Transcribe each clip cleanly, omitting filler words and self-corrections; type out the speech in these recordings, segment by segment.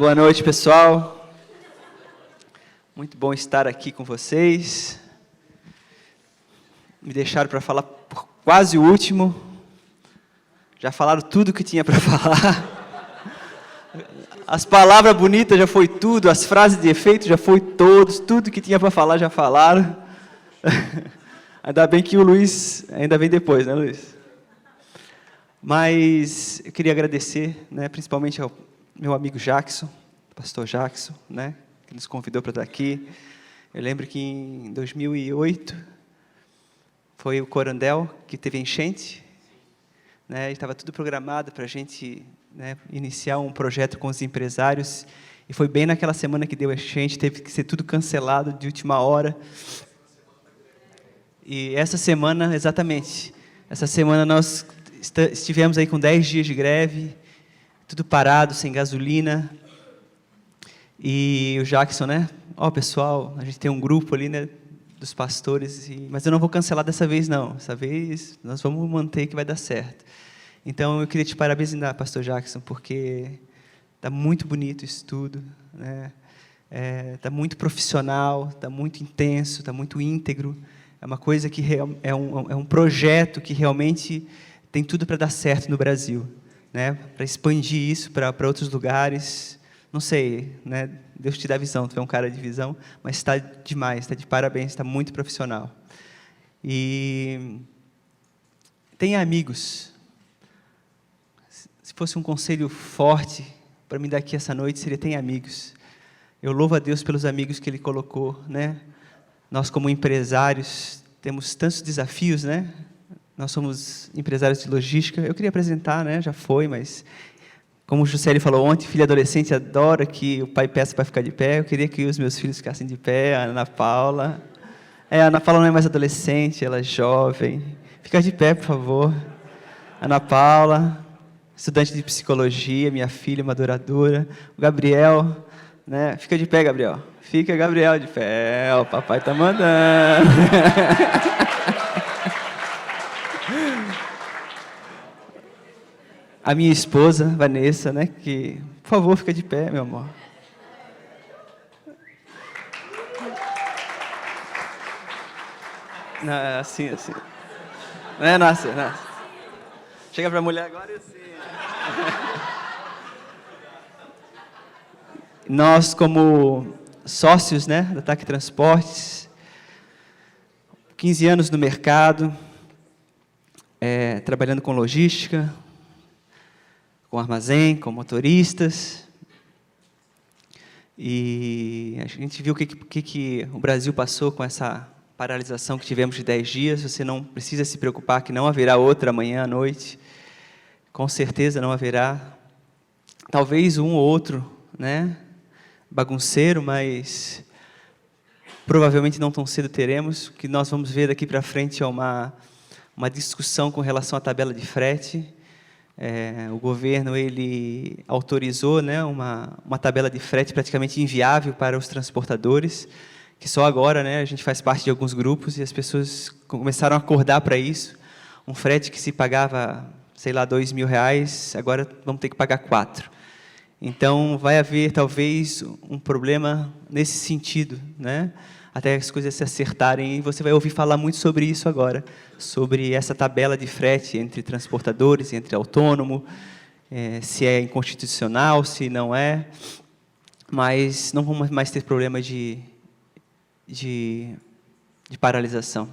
Boa noite, pessoal. Muito bom estar aqui com vocês. Me deixaram para falar por quase o último. Já falaram tudo que tinha para falar. As palavras bonitas já foi tudo, as frases de efeito já foi todos, tudo que tinha para falar já falaram. Ainda bem que o Luiz ainda vem depois, né, Luiz? Mas eu queria agradecer, né, principalmente ao meu amigo Jackson, pastor Jackson, né, que nos convidou para estar aqui. Eu lembro que em 2008 foi o Corandel que teve enchente, né, estava tudo programado para a gente, né, iniciar um projeto com os empresários, e foi bem naquela semana que deu enchente, teve que ser tudo cancelado de última hora. E essa semana, exatamente, essa semana nós estivemos aí com 10 dias de greve, tudo parado, sem gasolina. E o Jackson, né? Ó, pessoal, a gente tem um grupo ali, né, dos pastores, mas eu não vou cancelar dessa vez, não. Dessa vez nós vamos manter que vai dar certo. Então eu queria te parabenizar, pastor Jackson, porque está muito bonito isso tudo, né? Está muito profissional, está muito intenso, está muito íntegro. É uma coisa que é um projeto que realmente tem tudo para dar certo no Brasil, né? Para expandir isso para outros lugares. Não sei, né? Deus te dá visão, tu é um cara de visão, mas está demais, está de parabéns, está muito profissional. E tenha amigos. Se fosse um conselho forte para mim daqui essa noite, seria: tenha amigos. Eu louvo a Deus pelos amigos que Ele colocou, né? Nós, como empresários, temos tantos desafios, né? Nós somos empresários de logística. Eu queria apresentar, né? Já foi, mas como o Juscelio falou ontem, filho adolescente adora que o pai peça para ficar de pé. Eu queria que os meus filhos ficassem de pé. A Ana Paula. A Ana Paula não é mais adolescente, ela é jovem. Fica de pé, por favor. Ana Paula, estudante de psicologia, minha filha, uma adoradora. O Gabriel, né? Fica de pé, Gabriel. Fica, Gabriel, de pé. O papai está mandando. A minha esposa, Vanessa, né, que, por favor, fica de pé, meu amor. Não, assim. Não é, nossa. Chega para a mulher agora e assim. Nós, como sócios, né, da TAC Transportes, 15 anos no mercado, trabalhando com logística, com armazém, com motoristas, e a gente viu o que o Brasil passou com essa paralisação que tivemos de 10 dias. Você não precisa se preocupar que não haverá outra amanhã à noite, com certeza não haverá, talvez um ou outro, né, bagunceiro, mas provavelmente não tão cedo teremos. O que nós vamos ver daqui para frente é uma discussão com relação à tabela de frete. O governo ele autorizou, né, uma tabela de frete praticamente inviável para os transportadores, que só agora, né, a gente faz parte de alguns grupos e as pessoas começaram a acordar para isso. Um frete que se pagava, sei lá, R$2.000, agora vamos ter que pagar 4. Então vai haver talvez um problema nesse sentido, né? Até as coisas se acertarem, e você vai ouvir falar muito sobre isso agora, sobre essa tabela de frete entre transportadores, entre autônomo, se é inconstitucional, se não é, mas não vamos mais ter problema de paralisação.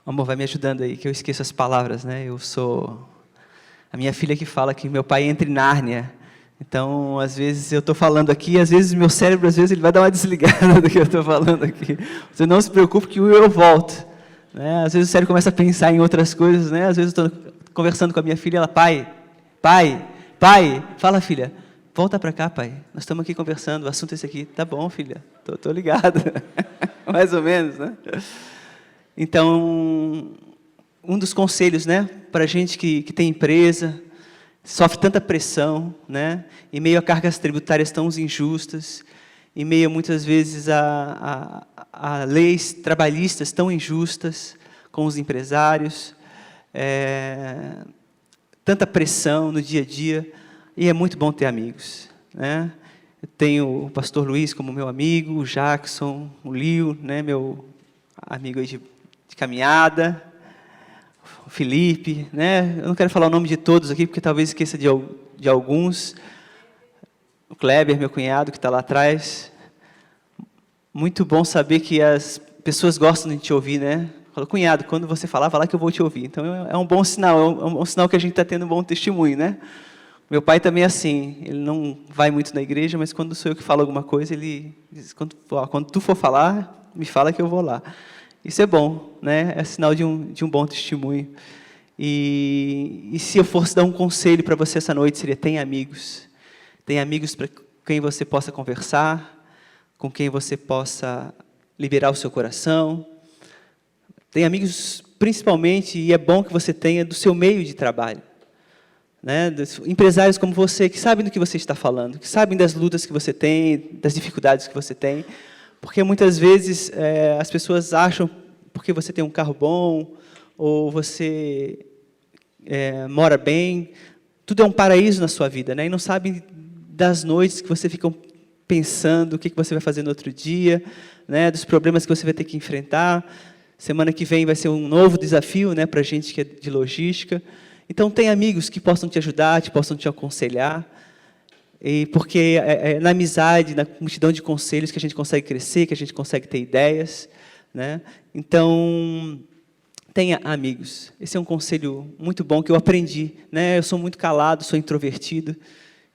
Amor, vai me ajudando aí, que eu esqueço as palavras, né? Eu sou a minha filha que fala que meu pai entra em Nárnia. Então, às vezes eu estou falando aqui, às vezes meu cérebro, às vezes ele vai dar uma desligada do que eu estou falando aqui. Você não se preocupe que eu volto, né? Às vezes o cérebro começa a pensar em outras coisas, né? Às vezes eu estou conversando com a minha filha, ela: pai, fala, filha, volta para cá, pai. Nós estamos aqui conversando, o assunto é esse aqui. Tá bom, filha, estou ligado. Mais ou menos, né? Então, um dos conselhos, né, para a gente que tem empresa, sofre tanta pressão, né, em meio a cargas tributárias tão injustas, em meio muitas vezes a leis trabalhistas tão injustas com os empresários, tanta pressão no dia a dia, e é muito bom ter amigos. né? Eu tenho o pastor Luiz como meu amigo, o Jackson, o Lio, né, meu amigo aí de caminhada, o Felipe, né? Eu não quero falar o nome de todos aqui, porque talvez esqueça de alguns. O Kleber, meu cunhado, que está lá atrás. Muito bom saber que as pessoas gostam de te ouvir, né? Fala, cunhado, quando você falar, vai lá que eu vou te ouvir. Então, é um bom sinal, é um bom sinal que a gente está tendo um bom testemunho, né? Meu pai também é assim, ele não vai muito na igreja, mas quando sou eu que falo alguma coisa, ele diz, quando tu for falar, me fala que eu vou lá. Isso é bom, né? É sinal de um bom testemunho. E se eu fosse dar um conselho para você essa noite, seria: tenha amigos. Tenha amigos para quem você possa conversar, com quem você possa liberar o seu coração. Tem amigos, principalmente, e é bom que você tenha do seu meio de trabalho, né? Empresários como você, que sabem do que você está falando, que sabem das lutas que você tem, das dificuldades que você tem, porque muitas vezes as pessoas acham, porque você tem um carro bom, ou você mora bem, tudo é um paraíso na sua vida, né? E não sabem das noites que você fica pensando o que você vai fazer no outro dia, né? Dos problemas que você vai ter que enfrentar. Semana que vem vai ser um novo desafio, né, para a gente que é de logística. Então, tem amigos que possam te ajudar, possam te aconselhar, e porque é na amizade, na multidão de conselhos que a gente consegue crescer, que a gente consegue ter ideias, né? Então, tenha amigos. Esse é um conselho muito bom que eu aprendi, né? Eu sou muito calado, sou introvertido.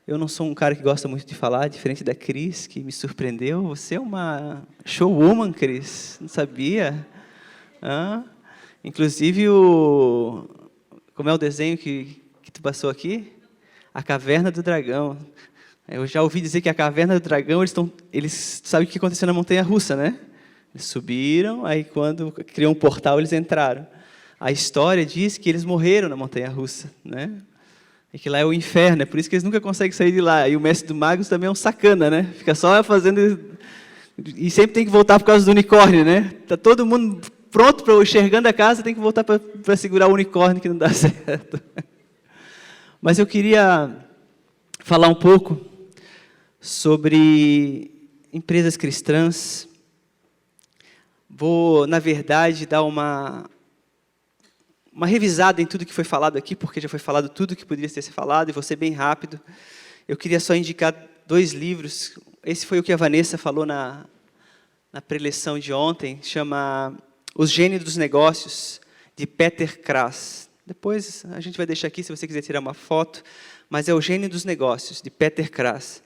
Eu não sou um cara que gosta muito de falar, diferente da Cris, que me surpreendeu. Você é uma showwoman, Cris. Não sabia? Inclusive, como é o desenho que tu passou aqui? A Caverna do Dragão. Eu já ouvi dizer que a Caverna do Dragão, eles sabem o que aconteceu na montanha-russa, né? Eles subiram, aí quando criou um portal, eles entraram. A história diz que eles morreram na montanha-russa, né? E que lá é o inferno, é por isso que eles nunca conseguem sair de lá. E o mestre do Magus também é um sacana, né? Fica só fazendo... E sempre tem que voltar por causa do unicórnio, né? Está todo mundo pronto para enxergando a casa, tem que voltar para segurar o unicórnio, que não dá certo. Mas eu queria falar um pouco sobre empresas cristãs. Vou, na verdade, dar uma revisada em tudo que foi falado aqui, porque já foi falado tudo que poderia ter sido falado, e vou ser bem rápido. Eu queria só indicar 2 livros. Esse foi o que a Vanessa falou na preleção de ontem, chama Os Gênios dos Negócios, de Peter Kras. Depois a gente vai deixar aqui, se você quiser tirar uma foto, mas é O Gênio dos Negócios, de Peter Kras.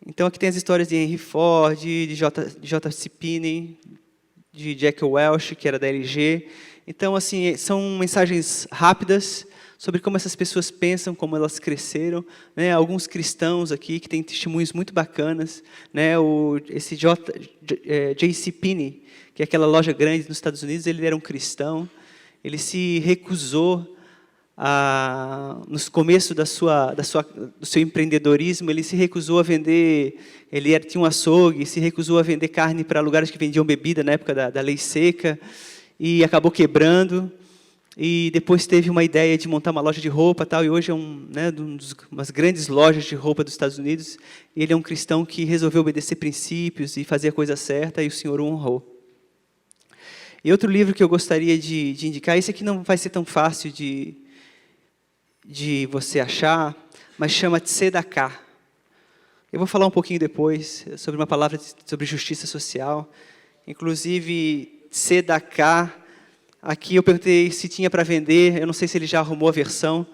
Então, aqui tem as histórias de Henry Ford, de J.C. Penney, de Jack Welch, que era da LG. Então, assim, são mensagens rápidas sobre como essas pessoas pensam, como elas cresceram, né? Alguns cristãos aqui que têm testemunhos muito bacanas, né? Esse J.C. Penney, que é aquela loja grande nos Estados Unidos, ele era um cristão. Ele se recusou no começo do seu empreendedorismo, ele se recusou a vender, tinha um açougue, se recusou a vender carne para lugares que vendiam bebida na época da lei seca, e acabou quebrando, e depois teve uma ideia de montar uma loja de roupa, tal, e hoje é umas grandes lojas de roupa dos Estados Unidos. Ele é um cristão que resolveu obedecer princípios e fazer a coisa certa, e o Senhor o honrou. E outro livro que eu gostaria de indicar, esse aqui não vai ser tão fácil de você achar, mas chama Tzedakah. Eu vou falar um pouquinho depois sobre uma palavra sobre justiça social. Inclusive, Tzedakah, aqui eu perguntei se tinha para vender, eu não sei se ele já arrumou a versão.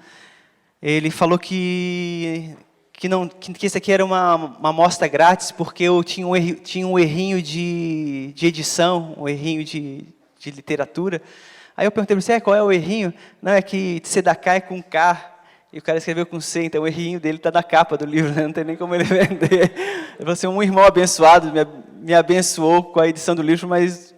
Ele falou que esse aqui era uma amostra grátis, porque eu tinha um errinho de edição, um errinho de literatura. Aí eu perguntei para você, qual é o errinho? Não, é que Tzedakah é com K, e o cara escreveu com C, então o errinho dele está na capa do livro, né? Não tem nem como ele vender. Ele falou assim, um irmão abençoado me abençoou com a edição do livro, mas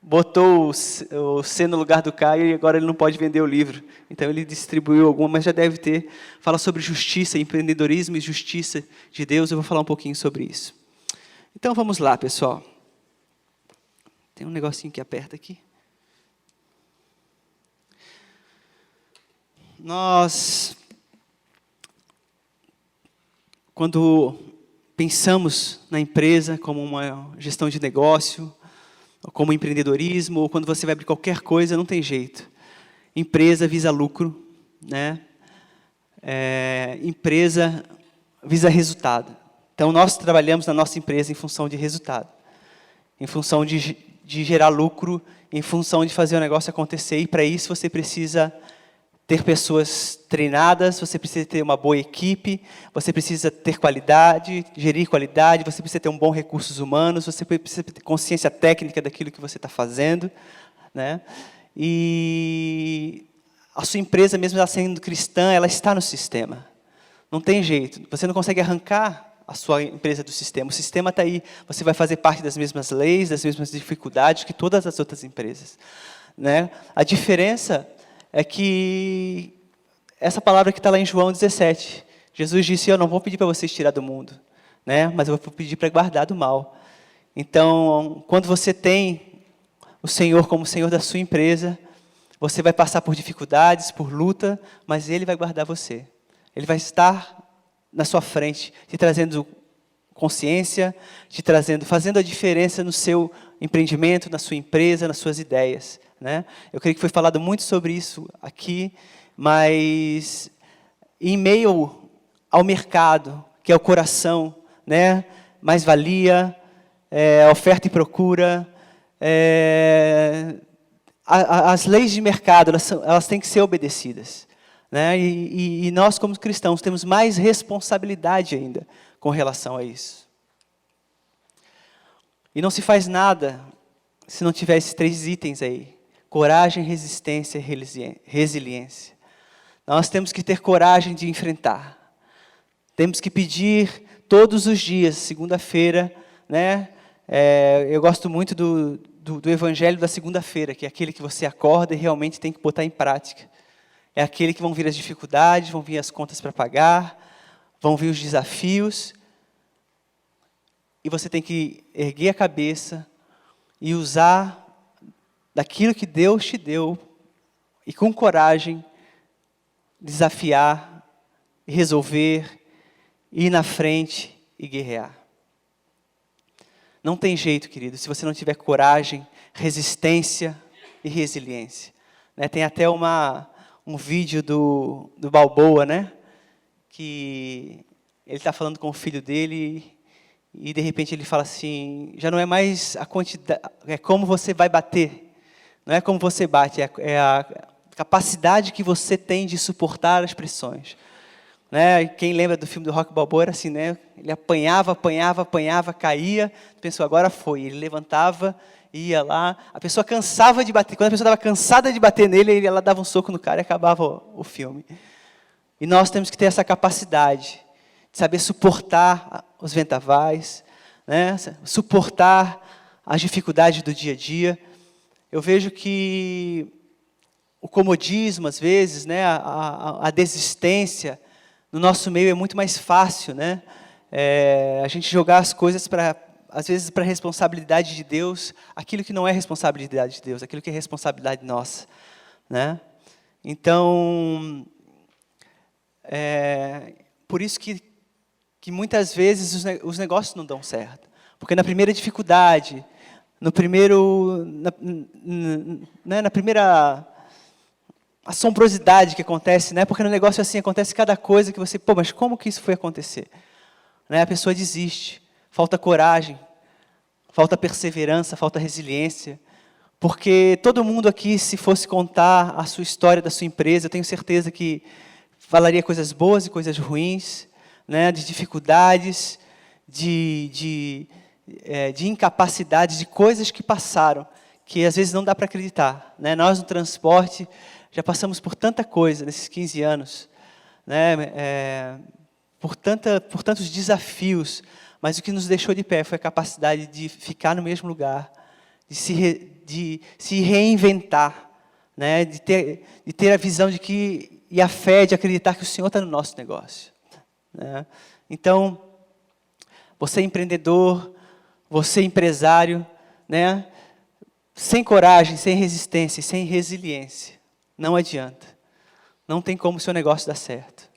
botou o C no lugar do K e agora ele não pode vender o livro. Então ele distribuiu alguma, mas já deve ter. Fala sobre justiça, empreendedorismo e justiça de Deus, eu vou falar um pouquinho sobre isso. Então vamos lá, pessoal. Tem um negocinho que aperta aqui. quando pensamos na empresa como uma gestão de negócio, ou como empreendedorismo, ou quando você vai abrir qualquer coisa, não tem jeito. Empresa visa lucro, né? Empresa visa resultado. Então, nós trabalhamos na nossa empresa em função de resultado, em função de gerar lucro, em função de fazer o negócio acontecer. E, para isso, você precisa ter pessoas treinadas, você precisa ter uma boa equipe, você precisa ter qualidade, gerir qualidade, você precisa ter um bom recursos humanos, você precisa ter consciência técnica daquilo que você está fazendo, né? E a sua empresa, mesmo ela sendo cristã, ela está no sistema. Não tem jeito. Você não consegue arrancar a sua empresa do sistema. O sistema está aí. Você vai fazer parte das mesmas leis, das mesmas dificuldades que todas as outras empresas, né? A diferença é que essa palavra que está lá em João 17, Jesus disse: eu não vou pedir para vocês tirar do mundo, né? Mas eu vou pedir para guardar do mal. Então, quando você tem o Senhor como Senhor da sua empresa, você vai passar por dificuldades, por luta, mas Ele vai guardar você. Ele vai estar na sua frente, te trazendo consciência, fazendo a diferença no seu empreendimento, na sua empresa, nas suas ideias, né? Eu creio que foi falado muito sobre isso aqui, mas em meio ao mercado, que é o coração, né? Mais-valia, oferta e procura, as leis de mercado, elas têm que ser obedecidas, né? E nós, como cristãos, temos mais responsabilidade ainda com relação a isso. E não se faz nada se não tiver esses 3 itens aí: coragem, resistência e resiliência. Nós temos que ter coragem de enfrentar. Temos que pedir todos os dias, segunda-feira, né? Eu gosto muito do evangelho da segunda-feira, que é aquele que você acorda e realmente tem que botar em prática. É aquele que vão vir as dificuldades, vão vir as contas para pagar, vão vir os desafios, e você tem que erguer a cabeça e usar daquilo que Deus te deu, e com coragem, desafiar, resolver, ir na frente e guerrear. Não tem jeito, querido, se você não tiver coragem, resistência e resiliência, né? Tem até um vídeo do Balboa, né? Que ele está falando com o filho dele e de repente ele fala assim: já não é mais a quantidade, é como você vai bater. Não é como você bate, é a capacidade que você tem de suportar as pressões, né? Quem lembra do filme do Rocky Balboa era assim, né? Ele apanhava, caía, pensou, agora foi. Ele levantava, ia lá, a pessoa cansava de bater. Quando a pessoa estava cansada de bater nele, ele ia lá, dava um soco no cara e acabava o filme. E nós temos que ter essa capacidade de saber suportar os vendavais, né? Suportar as dificuldades do dia a dia. Eu vejo que o comodismo, às vezes, né, a desistência, no nosso meio é muito mais fácil, né? A gente jogar as coisas, às vezes, para a responsabilidade de Deus, aquilo que não é responsabilidade de Deus, aquilo que é responsabilidade nossa, né? Então, por isso que muitas vezes os negócios não dão certo. Porque na primeira dificuldade, na primeira assombrosidade que acontece, né? Porque no negócio assim acontece cada coisa que você, mas como que isso foi acontecer? Né? A pessoa desiste, falta coragem, falta perseverança, falta resiliência. Porque todo mundo aqui, se fosse contar a sua história da sua empresa, eu tenho certeza que falaria coisas boas e coisas ruins, né? De dificuldades, de incapacidades, de coisas que passaram, que às vezes não dá para acreditar, né? Nós no transporte já passamos por tanta coisa nesses 15 anos, né? Por tantos desafios, mas o que nos deixou de pé foi a capacidade de ficar no mesmo lugar, de se reinventar, né? De ter a visão de que, e a fé de acreditar que o Senhor está no nosso negócio, né? Então, você é empreendedor, você é empresário, né? Sem coragem, sem resistência, sem resiliência, não adianta. Não tem como o seu negócio dar certo.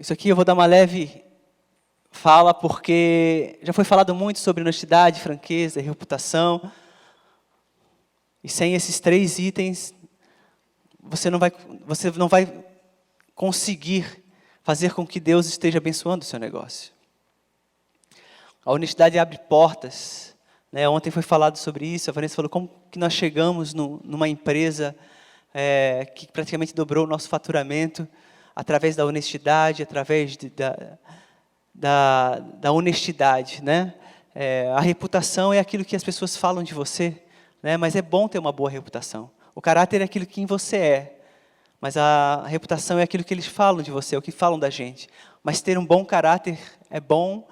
Isso aqui eu vou dar uma leve fala, porque já foi falado muito sobre honestidade, franqueza e reputação. E sem esses 3 itens, você não vai conseguir fazer com que Deus esteja abençoando o seu negócio. A honestidade abre portas. Né? Ontem foi falado sobre isso, a Vanessa falou como que nós chegamos numa empresa que praticamente dobrou o nosso faturamento através da honestidade, através da honestidade. Né? A reputação é aquilo que as pessoas falam de você, né? Mas é bom ter uma boa reputação. O caráter é aquilo que em você é, mas a reputação é aquilo que eles falam de você, é o que falam da gente. Mas ter um bom caráter é bom,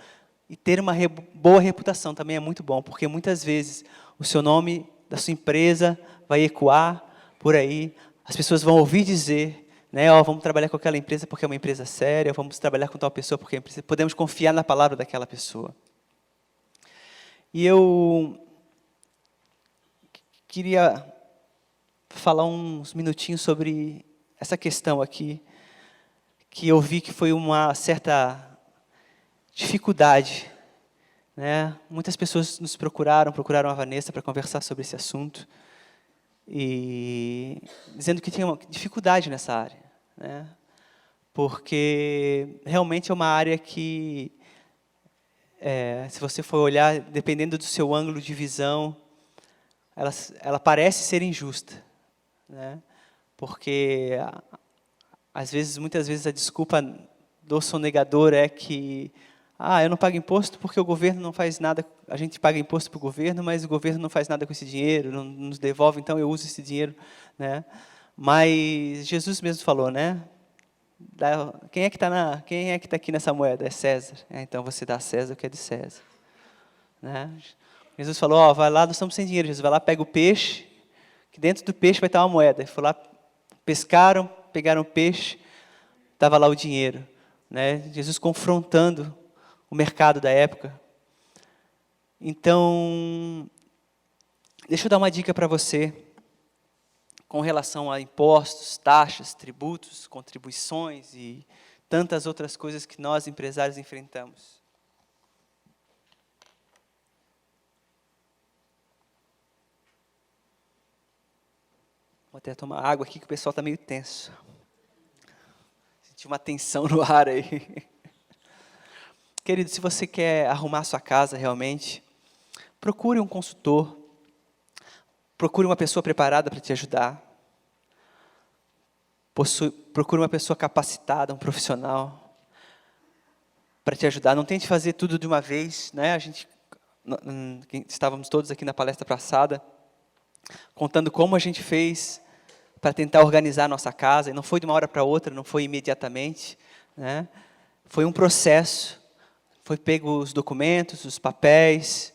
e ter uma boa reputação também é muito bom, porque muitas vezes o seu nome da sua empresa vai ecoar por aí, as pessoas vão ouvir dizer, né, vamos trabalhar com aquela empresa porque é uma empresa séria, vamos trabalhar com tal pessoa porque podemos confiar na palavra daquela pessoa. E eu queria falar uns minutinhos sobre essa questão aqui, que eu vi que foi uma certa dificuldade. Né? Muitas pessoas nos procuraram a Vanessa para conversar sobre esse assunto, e dizendo que tinha uma dificuldade nessa área. Né? Porque realmente é uma área que, se você for olhar, dependendo do seu ângulo de visão, ela parece ser injusta. Né? Porque, muitas vezes, a desculpa do sonegador é que eu não pago imposto porque o governo não faz nada, a gente paga imposto para o governo, mas o governo não faz nada com esse dinheiro, não nos devolve, então eu uso esse dinheiro. Né? Mas Jesus mesmo falou, né? Quem é que está aqui nessa moeda? É César. Então você dá a César o que é de César. Né? Jesus falou, vai lá, nós estamos sem dinheiro, Jesus vai lá, pega o peixe, que dentro do peixe vai estar uma moeda. Ele foi lá, pescaram, pegaram o peixe, estava lá o dinheiro. Né? Jesus confrontando o mercado da época. Então, deixa eu dar uma dica para você, com relação a impostos, taxas, tributos, contribuições e tantas outras coisas que nós, empresários, enfrentamos. Vou até tomar água aqui, que o pessoal está meio tenso. Senti uma tensão no ar aí. Querido, se você quer arrumar sua casa realmente, procure um consultor, procure uma pessoa preparada para te ajudar, procure uma pessoa capacitada, um profissional, para te ajudar. Não tente fazer tudo de uma vez. Né? Estávamos todos aqui na palestra passada, contando como a gente fez para tentar organizar a nossa casa, e não foi de uma hora para outra, não foi imediatamente. Né? Foi um processo. Foi pego os documentos, os papéis,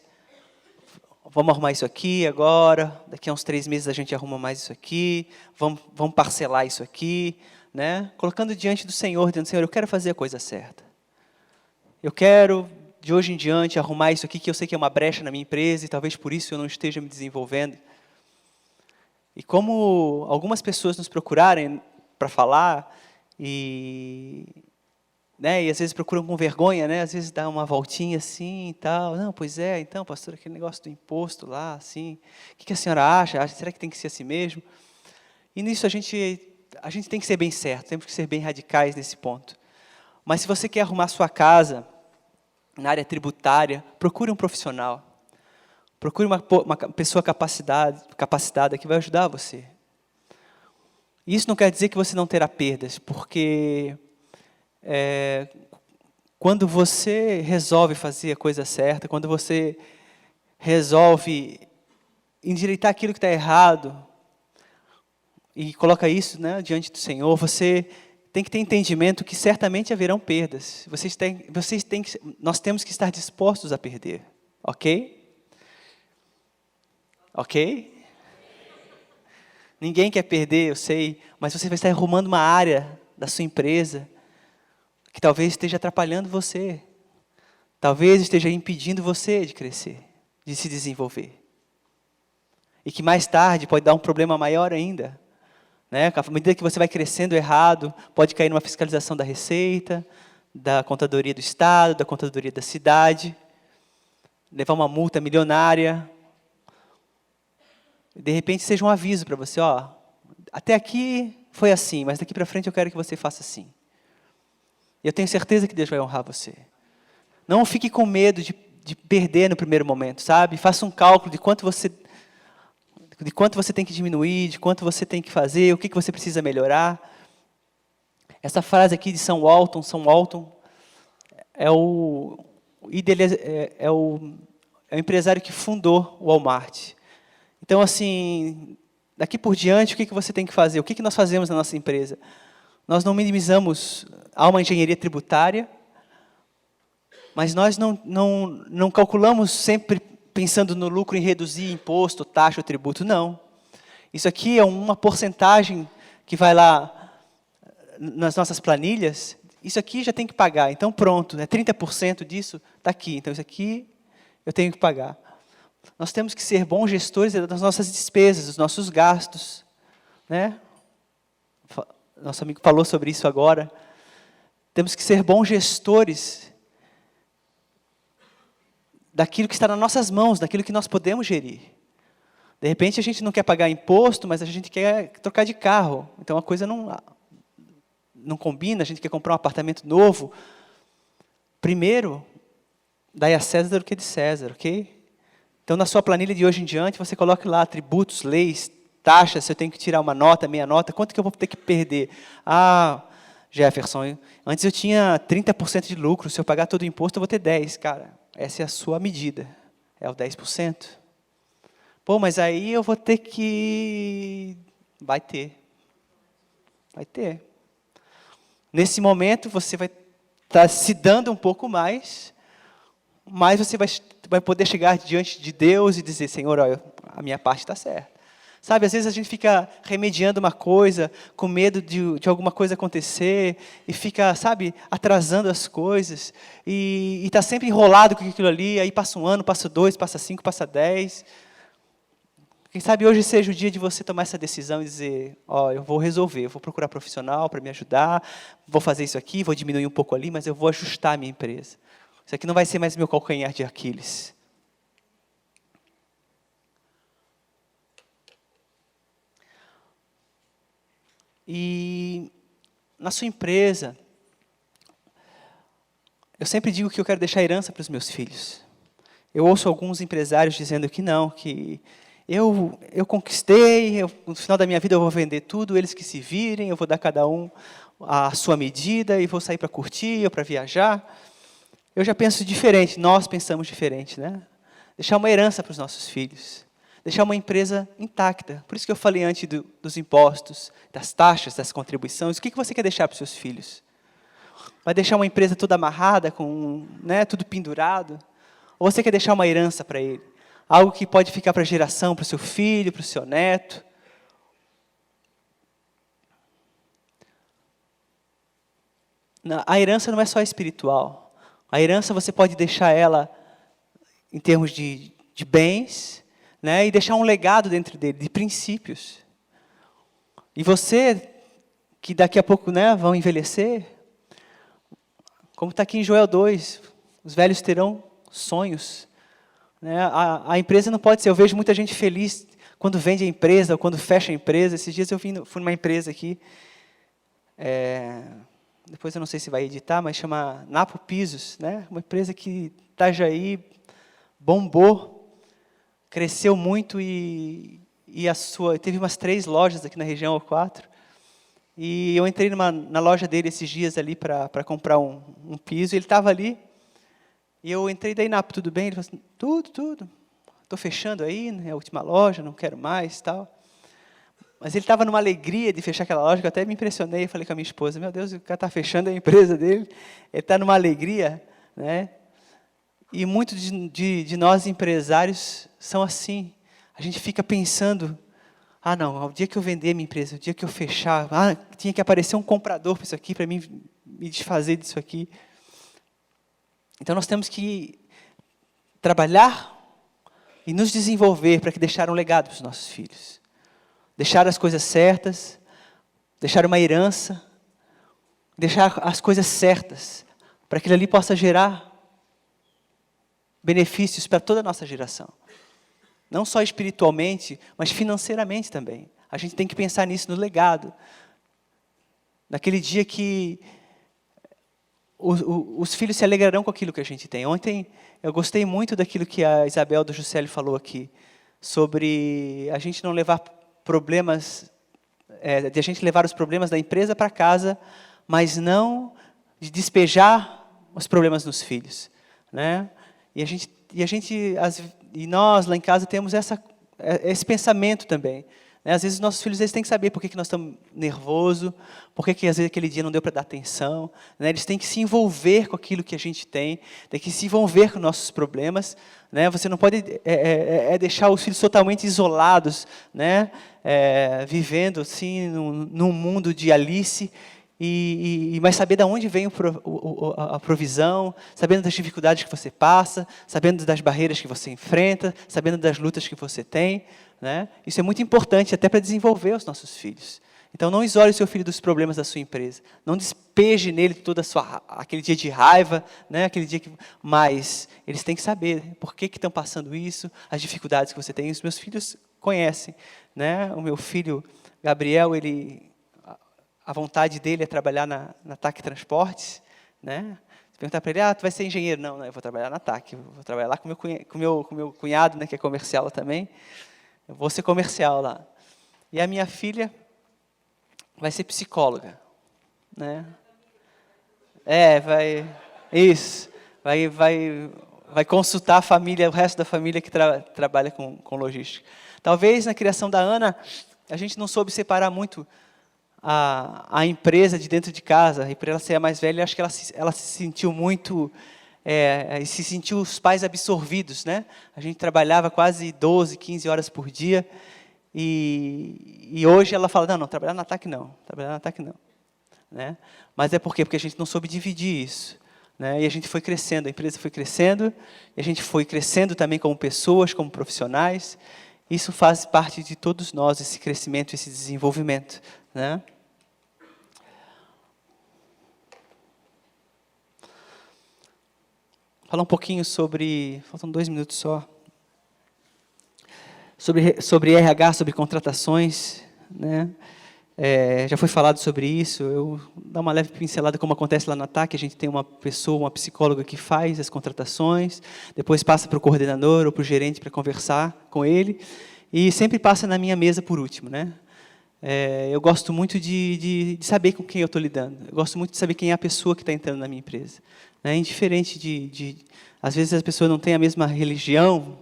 vamos arrumar isso aqui agora, daqui a uns 3 meses a gente arruma mais isso aqui, vamos parcelar isso aqui, né? Colocando diante do Senhor, dizendo, Senhor, eu quero fazer a coisa certa. Eu quero, de hoje em diante, arrumar isso aqui, que eu sei que é uma brecha na minha empresa, e talvez por isso eu não esteja me desenvolvendo. E como algumas pessoas nos procurarem para falar, né, e às vezes procuram com vergonha, né, às vezes dá uma voltinha assim e tal. Não, pois é, então, pastor, aquele negócio do imposto lá, assim, o que a senhora acha? Será que tem que ser assim mesmo? E nisso a gente tem que ser bem certo, temos que ser bem radicais nesse ponto. Mas se você quer arrumar sua casa na área tributária, procure um profissional. Procure uma pessoa capacitada que vai ajudar você. Isso não quer dizer que você não terá perdas, porque quando você resolve fazer a coisa certa, quando você resolve endireitar aquilo que está errado e coloca isso, né, diante do Senhor, você tem que ter entendimento que certamente haverão perdas. Nós temos que estar dispostos a perder, ok? Ok? Ninguém quer perder, eu sei, mas você vai estar arrumando uma área da sua empresa que talvez esteja atrapalhando você, talvez esteja impedindo você de crescer, de se desenvolver. E que mais tarde pode dar um problema maior ainda. Né? À medida que você vai crescendo errado, pode cair numa fiscalização da Receita, da contadoria do estado, da contadoria da cidade, levar uma multa milionária. De repente seja um aviso para você, ó, até aqui foi assim, mas daqui para frente eu quero que você faça assim. E eu tenho certeza que Deus vai honrar você. Não fique com medo de perder no primeiro momento, sabe? Faça um cálculo de quanto você tem que diminuir, de quanto você tem que fazer, o que você precisa melhorar. Essa frase aqui de Sam Walton é o empresário que fundou o Walmart. Então, assim, daqui por diante, o que você tem que fazer? O que nós fazemos na nossa empresa? Nós não minimizamos, há uma engenharia tributária, mas nós não calculamos sempre pensando no lucro em reduzir imposto, taxa ou tributo, não. Isso aqui é uma porcentagem que vai lá nas nossas planilhas, isso aqui já tem que pagar, então pronto, 30% disso está aqui, então isso aqui eu tenho que pagar. Nós temos que ser bons gestores das nossas despesas, dos nossos gastos, né? Nosso amigo falou sobre isso agora. Temos que ser bons gestores daquilo que está nas nossas mãos, daquilo que nós podemos gerir. De repente a gente não quer pagar imposto, mas a gente quer trocar de carro, então a coisa não combina, a gente quer comprar um apartamento novo. Primeiro, dai a César o que é de César, ok? Então, na sua planilha de hoje em diante, você coloque lá tributos, leis, taxas, se eu tenho que tirar uma nota, meia nota, quanto que eu vou ter que perder? Ah, Jefferson, antes eu tinha 30% de lucro, se eu pagar todo o imposto, eu vou ter 10%. Cara, essa é a sua medida, é o 10%. Pô, mas aí eu vou ter que... Vai ter. Nesse momento, você vai estar se dando um pouco mais, mas você vai poder chegar diante de Deus e dizer, Senhor, olha, a minha parte está certa. Sabe, às vezes a gente fica remediando uma coisa, com medo de alguma coisa acontecer, e fica, sabe, atrasando as coisas, e está sempre enrolado com aquilo ali, aí passa um ano, passa 2, passa 5, passa 10. Quem sabe hoje seja o dia de você tomar essa decisão e dizer, ó, eu vou resolver, eu vou procurar profissional para me ajudar, vou fazer isso aqui, vou diminuir um pouco ali, mas eu vou ajustar a minha empresa. Isso aqui não vai ser mais meu calcanhar de Aquiles. E na sua empresa, eu sempre digo que eu quero deixar herança para os meus filhos. Eu ouço alguns empresários dizendo que não, que eu conquistei, no final da minha vida eu vou vender tudo, eles que se virem, eu vou dar a cada um a sua medida e vou sair para curtir ou para viajar. Eu já penso diferente, nós pensamos diferente, né? Deixar uma herança para os nossos filhos. Deixar uma empresa intacta. Por isso que eu falei antes dos impostos, das taxas, das contribuições. O que você quer deixar para os seus filhos? Vai deixar uma empresa toda amarrada, com, né, tudo pendurado? Ou você quer deixar uma herança para ele? Algo que pode ficar para a geração, para o seu filho, para o seu neto? A herança não é só espiritual. A herança você pode deixar ela em termos de bens, né, e deixar um legado dentro dele, de princípios. E você, que daqui a pouco, né, vão envelhecer, como está aqui em Joel 2, os velhos terão sonhos. Né? A empresa não pode ser, eu vejo muita gente feliz quando vende a empresa, ou quando fecha a empresa. Esses dias eu fui numa empresa aqui, depois eu não sei se vai editar, mas chama Napo Pisos, né? Uma empresa que Itajaí bombou, cresceu muito e teve umas 3 lojas aqui na região, ou 4. E eu entrei na loja dele esses dias ali para comprar um piso, e ele estava ali, e eu entrei daí, Napo, tudo bem? Ele falou assim, tudo. Estou fechando aí, é a última loja, não quero mais, tal. Mas ele estava numa alegria de fechar aquela loja, que eu até me impressionei, eu falei com a minha esposa, meu Deus, o cara está fechando a empresa dele, ele está numa alegria, né? E muitos de nós empresários são assim. A gente fica pensando, não, o dia que eu vender minha empresa, o dia que eu fechar, tinha que aparecer um comprador para isso aqui, para mim me desfazer disso aqui. Então nós temos que trabalhar e nos desenvolver para que deixar um legado para os nossos filhos. Deixar as coisas certas, deixar uma herança, deixar as coisas certas, para que ele ali possa gerar benefícios para toda a nossa geração. Não só espiritualmente, mas financeiramente também. A gente tem que pensar nisso, no legado. Naquele dia que os filhos se alegrarão com aquilo que a gente tem. Ontem eu gostei muito daquilo que a Isabel do Juscelio falou aqui, sobre a gente não levar problemas, de a gente levar os problemas da empresa para casa, mas não de despejar os problemas nos filhos, né? E nós lá em casa temos esse pensamento também. Às vezes, os nossos filhos têm que saber por que nós estamos nervosos, por que às vezes aquele dia não deu para dar atenção. Eles têm que se envolver com aquilo que a gente tem que se envolver com nossos problemas. Você não pode deixar os filhos totalmente isolados, vivendo assim, num mundo de Alice, mas saber de onde vem a provisão, sabendo das dificuldades que você passa, sabendo das barreiras que você enfrenta, sabendo das lutas que você tem. Isso é muito importante até para desenvolver os nossos filhos. Então, não isole o seu filho dos problemas da sua empresa. Não despeje nele todo aquele dia de raiva, aquele dia mas eles têm que saber por que estão passando isso, as dificuldades que você tem. Os meus filhos conhecem. O meu filho, Gabriel, a vontade dele é trabalhar na TAC Transportes. Se perguntar para ele, tu vai ser engenheiro? Não, eu vou trabalhar na TAC. Eu vou trabalhar lá com o meu cunhado, que é comercial também. Eu vou ser comercial lá. E a minha filha vai ser psicóloga. Vai consultar a família, o resto da família que trabalha com logística. Talvez na criação da Ana, a gente não soube separar muito a empresa de dentro de casa. E por ela ser a mais velha, acho que ela se sentiu muito... se sentiu os pais absorvidos. A gente trabalhava quase 12, 15 horas por dia. E hoje ela fala, não, trabalhar na TAC não. Mas é por quê? Porque a gente não soube dividir isso. E a gente foi crescendo, a empresa foi crescendo, e a gente foi crescendo também como pessoas, como profissionais. Isso faz parte de todos nós, esse crescimento, esse desenvolvimento. Falar um pouquinho sobre, faltam 2 minutos só, sobre RH, sobre contratações. Já foi falado sobre isso, eu dar uma leve pincelada como acontece lá na TAC. A gente tem uma pessoa, uma psicóloga que faz as contratações, depois passa para o coordenador ou para o gerente para conversar com ele, e sempre passa na minha mesa por último. Eu gosto muito de saber com quem eu estou lidando, eu gosto muito de saber quem é a pessoa que está entrando na minha empresa. Indiferente às vezes as pessoas não têm a mesma religião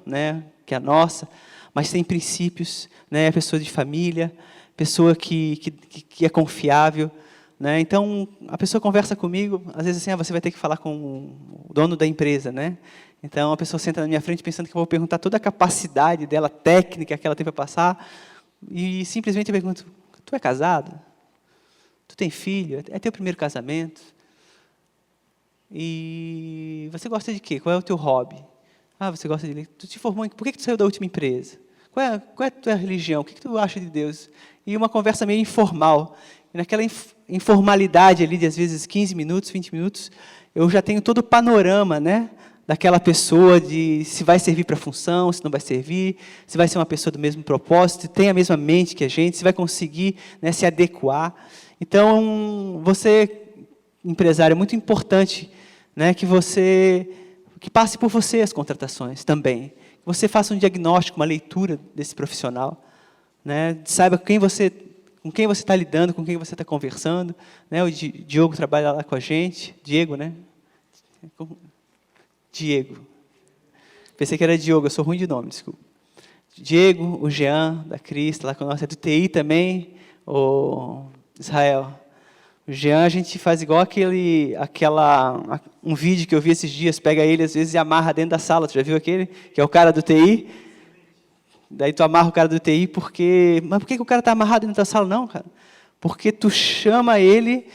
que a nossa, mas tem princípios, é pessoa de família, pessoa que é confiável. Então, a pessoa conversa comigo, às vezes assim, você vai ter que falar com o dono da empresa. Então, a pessoa senta na minha frente pensando que eu vou perguntar toda a capacidade dela, técnica que ela tem para passar, e simplesmente eu pergunto, tu é casado? Tu tem filho? É teu primeiro casamento? E você gosta de quê? Qual é o teu hobby? Você gosta de ler. Tu te formou por que tu saiu da última empresa? Qual é a tua religião? O que tu acha de Deus? E uma conversa meio informal. E naquela informalidade ali de, às vezes, 15 minutos, 20 minutos, eu já tenho todo o panorama, daquela pessoa, de se vai servir para a função, se não vai servir, se vai ser uma pessoa do mesmo propósito, se tem a mesma mente que a gente, se vai conseguir se adequar. Então, você, empresário, é muito importante que passe por você as contratações também. Que você faça um diagnóstico, uma leitura desse profissional. Saiba com quem você está lidando, com quem você está conversando. O Diogo trabalha lá com a gente. Diego, Diego. Pensei que era Diogo, eu sou ruim de nome, desculpa. Diego, o Jean, da Crista, lá com nós, é do TI também, o Israel. O Jean, a gente faz igual um vídeo que eu vi esses dias, pega ele às vezes e amarra dentro da sala. Tu já viu aquele? Que é o cara do TI. Daí tu amarra o cara do TI porque... Mas por que o cara está amarrado dentro da sala? Não, cara. Porque tu chama ele,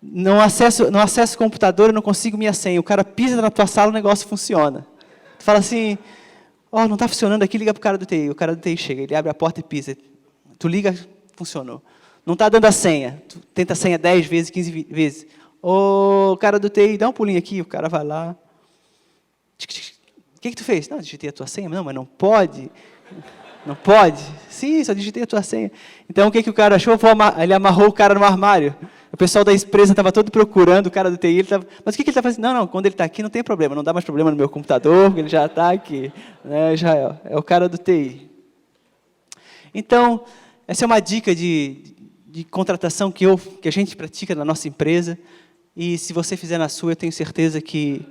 não acesso o computador, eu não consigo minha senha. O cara pisa na tua sala, o negócio funciona. Tu fala assim, não está funcionando aqui, liga para o cara do TI. O cara do TI chega, ele abre a porta e pisa. Tu liga, funcionou. Não está dando a senha. Tu tenta a senha 10 vezes, 15 vezes. Ô, cara do TI, dá um pulinho aqui, o cara vai lá. O que tu fez? Não, digitei a tua senha. Não, mas não pode. Não pode? Sim, só digitei a tua senha. Então, o que o cara achou? Ele amarrou o cara no armário. O pessoal da empresa estava todo procurando o cara do TI. Ele tava, mas o que ele está fazendo? Não, quando ele está aqui não tem problema. Não dá mais problema no meu computador, porque ele já está aqui. Né, já é o cara do TI. Então, essa é uma dica de contratação que a gente pratica na nossa empresa. E se você fizer na sua, eu tenho certeza que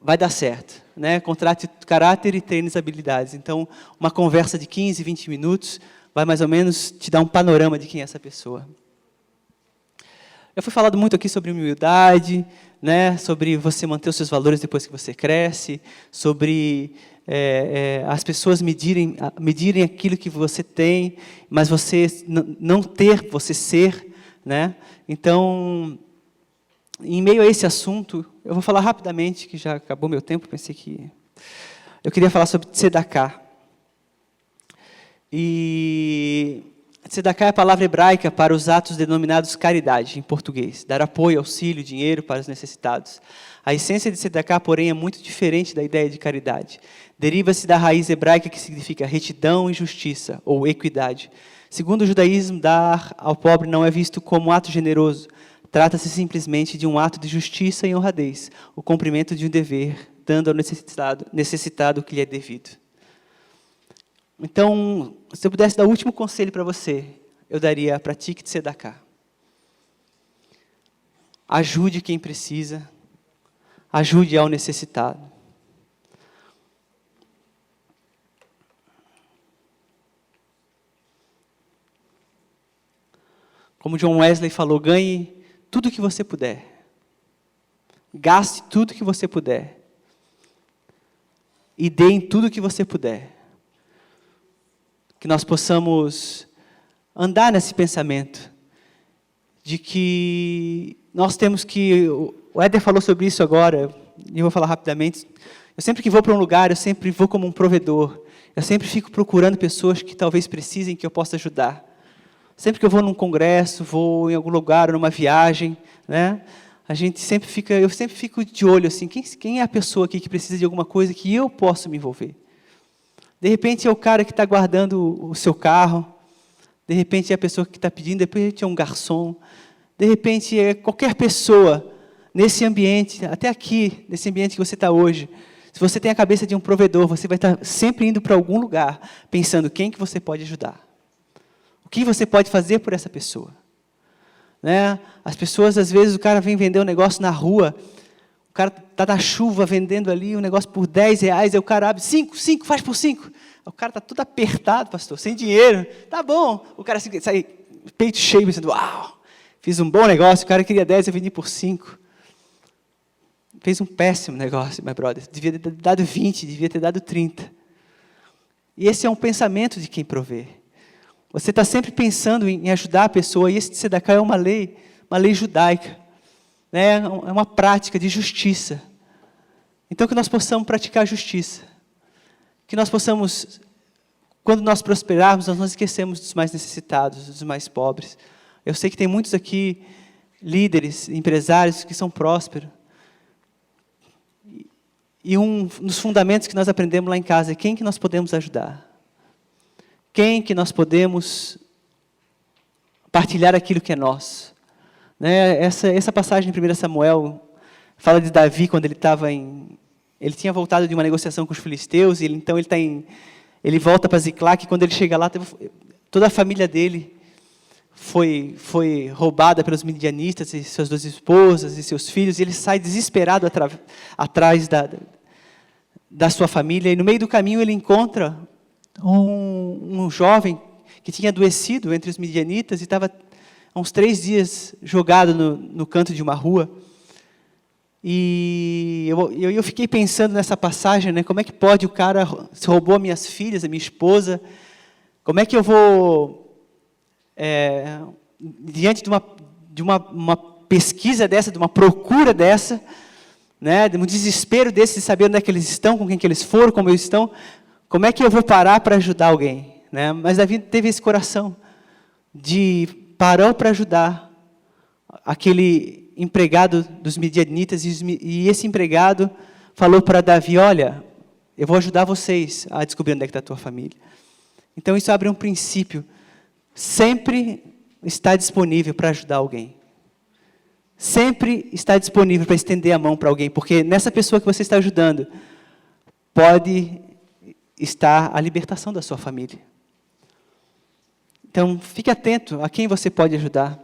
vai dar certo. Né? Contrate caráter e treine as habilidades. Então, uma conversa de 15, 20 minutos vai mais ou menos te dar um panorama de quem é essa pessoa. Eu fui falado muito aqui sobre humildade, né? Sobre você manter os seus valores depois que você cresce, sobre as pessoas medirem aquilo que você tem, mas você não ter, você ser. Né? Então, em meio a esse assunto, eu vou falar rapidamente, que já acabou meu tempo, pensei que... Eu queria falar sobre tzedakah. E tzedakah é a palavra hebraica para os atos denominados caridade, em português. Dar apoio, auxílio, dinheiro para os necessitados. A essência de tzedakah, porém, é muito diferente da ideia de caridade. Deriva-se da raiz hebraica que significa retidão e justiça, ou equidade. Segundo o judaísmo, dar ao pobre não é visto como um ato generoso. Trata-se simplesmente de um ato de justiça e honradez, o cumprimento de um dever, dando ao necessitado o que lhe é devido. Então, se eu pudesse dar o último conselho para você, eu daria: pratique tzedakah. Ajude quem precisa, ajude ao necessitado. Como John Wesley falou, ganhe tudo que você puder. Gaste tudo que você puder. E dê em tudo que você puder. Que nós possamos andar nesse pensamento de que nós temos que... O Éder falou sobre isso agora, e eu vou falar rapidamente. Eu sempre que vou para um lugar, eu sempre vou como um provedor. Eu sempre fico procurando pessoas que talvez precisem, que eu possa ajudar. Sempre que eu vou num congresso, vou em algum lugar, numa viagem, né? Eu sempre fico de olho assim, quem é a pessoa aqui que precisa de alguma coisa que eu posso me envolver? De repente é o cara que está guardando o seu carro, de repente é a pessoa que está pedindo, de repente é um garçom, de repente é qualquer pessoa nesse ambiente, até aqui, nesse ambiente que você está hoje. Se você tem a cabeça de um provedor, você vai estar sempre indo para algum lugar, pensando quem que você pode ajudar. O que você pode fazer por essa pessoa? Né? As pessoas, às vezes, o cara vem vender um negócio na rua, o cara está na chuva vendendo ali um negócio por R$10, aí o cara abre, 5, faz por 5. O cara está todo apertado, pastor, sem dinheiro. Tá bom. O cara sai peito cheio, pensando, uau, fiz um bom negócio, o cara queria 10, eu vendi por 5. Fez um péssimo negócio, my brother. Devia ter dado 20, devia ter dado 30. E esse é um pensamento de quem provê. Você está sempre pensando em ajudar a pessoa, e esse tzedakah é uma lei judaica. Né? É uma prática de justiça. Então, que nós possamos praticar a justiça. Que nós possamos, quando nós prosperarmos, nós não esquecemos dos mais necessitados, dos mais pobres. Eu sei que tem muitos aqui, líderes, empresários, que são prósperos. E um dos fundamentos que nós aprendemos lá em casa é quem que nós podemos ajudar. Quem que nós podemos partilhar aquilo que é nosso. Né? Essa passagem em 1 Samuel fala de Davi quando ele estava ele tinha voltado de uma negociação com os filisteus, e então ele volta para Ziclac, e quando ele chega lá, toda a família dele foi roubada pelos midianistas, e suas 2 esposas e seus filhos, e ele sai desesperado atrás da sua família, e no meio do caminho ele encontra um jovem que tinha adoecido entre os midianitas e estava há uns 3 dias jogado no canto de uma rua. E eu fiquei pensando nessa passagem, né? Como é que pode o cara se roubou as minhas filhas, a minha esposa? Como é que eu vou, diante de uma pesquisa dessa, de uma procura dessa, né? De um desespero desse, de saber onde é que eles estão, com quem que eles foram, como eles estão, como é que eu vou parar para ajudar alguém? Né? Mas Davi teve esse coração de parou para ajudar aquele empregado dos midianitas, e esse empregado falou para Davi, olha, eu vou ajudar vocês a descobrir onde é que está a tua família. Então isso abre um princípio, sempre está disponível para ajudar alguém. Sempre está disponível para estender a mão para alguém, porque nessa pessoa que você está ajudando, pode estar a libertação da sua família. Então, fique atento a quem você pode ajudar.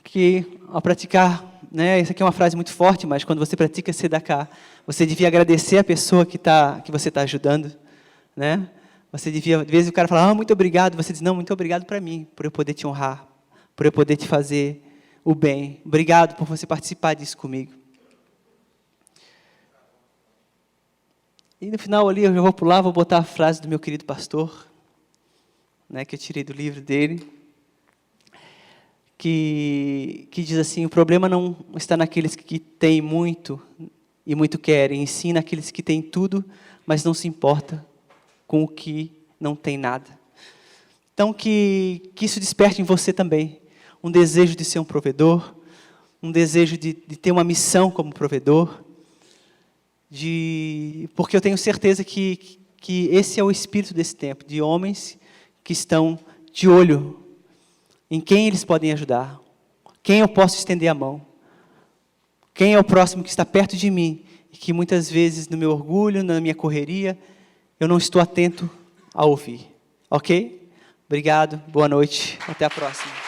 Que ao praticar, né, isso aqui é uma frase muito forte, mas quando você pratica Sedaká, você devia agradecer a pessoa que você está ajudando, né? Você devia, de vez o cara fala, muito obrigado, você diz, não, muito obrigado para mim, por eu poder te honrar, por eu poder te fazer o bem. Obrigado por você participar disso comigo. E no final ali, eu já vou pular, vou botar a frase do meu querido pastor, né, que eu tirei do livro dele, que diz assim, o problema não está naqueles que têm muito e muito querem, e sim naqueles que têm tudo, mas não se importa com o que não tem nada. Então, que isso desperte em você também um desejo de ser um provedor, um desejo de ter uma missão como provedor, porque eu tenho certeza que esse é o espírito desse tempo, de homens que estão de olho em quem eles podem ajudar, quem eu posso estender a mão, quem é o próximo que está perto de mim, e que muitas vezes no meu orgulho, na minha correria, eu não estou atento a ouvir. Ok? Obrigado, boa noite, até a próxima.